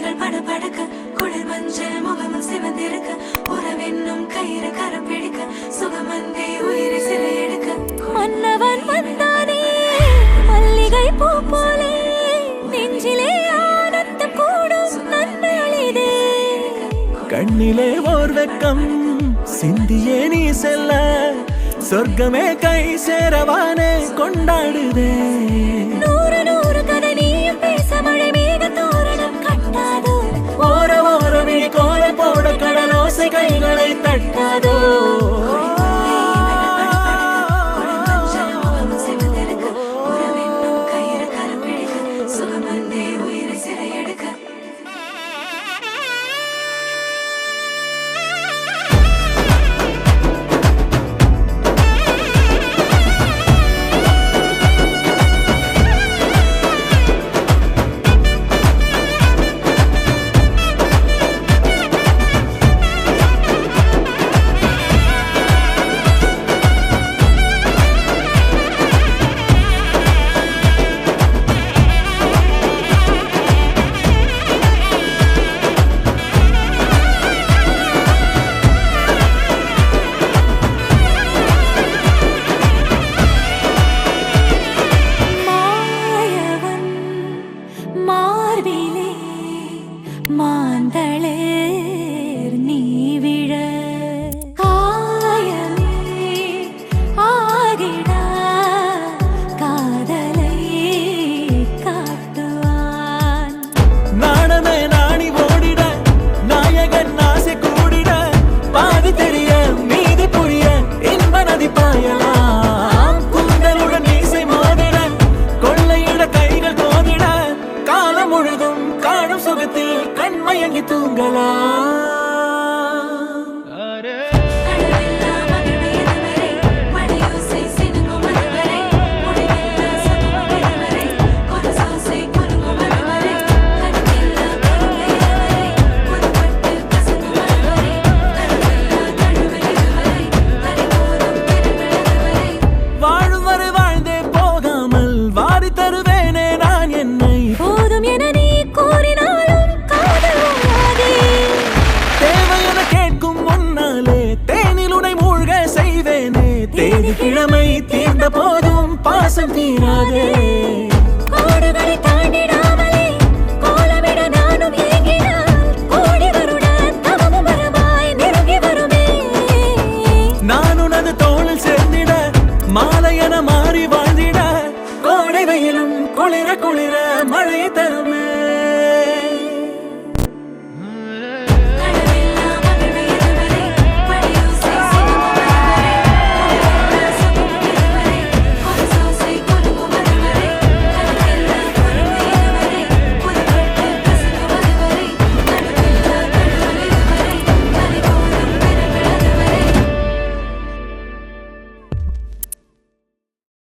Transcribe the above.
கைகள் படபடக்க குளிர் மஞ்சள் முகமும் சிவந்திருக்க உறவென்னும் கயிறு கரம் பிடிக்க சுகமந்தே உயிரை சிறை எடுக்க மன்னவன் வந்தானே மல்லிகை பூ போலே நெஞ்சிலே ஆனந்தம் கூடும் நன்மையளிதே கண்ணிலே ஓர் வெக்கம் சிந்தியே நீ செல்ல சொர்க்கமே கை சேரவானே கொண்டாடுதே நூறு நூறு கதை நீயும் பேச மழை மேக தோரணம் கட்டாதோ ஓர ஓரமே கோல போட கடலோசை கைகளை தட்டாதோ மாந்தளேர் நீ விழ காயமே ஆகிடா காதலை காட்டுவான் நாணமே நாணி ஓடிட நாயகன் ஆசை கூடிட பாதி தெரிய மீதி புரிய இன்ப நதி பாயலாம் குந்தலுடன் மீசை மோதிட கொள்ளையிட கைகள் கோதிட காலம் முழுதும் காணும் சுகத்தில் கண்மயங்கி தூங்கலாம் வாழும் வரை வாழ்ந்தே போகாமல் வாரி தருவேனே நான் என்னை போதும் என நீ கூறினாலும் காதலாதே தேவையென கேட்கும் முன்னாலே தேனில் உனை மூழ்க செய்வேனே தேதி கிழமை தீர்ந்த போதும் பாசம் தீராதே கோடுகளை தாண்டிடாமலே கோலமிட நானும் ஏங்கினால் கோடி வருட தவமும் வரமாய் நெருங்கி வருமே நான் உனது தோளில் சேர்ந்திட மாலை என மாறி வாழ்ந்திட கோடை வெயிலும் குளிர குளிர மழை தரும்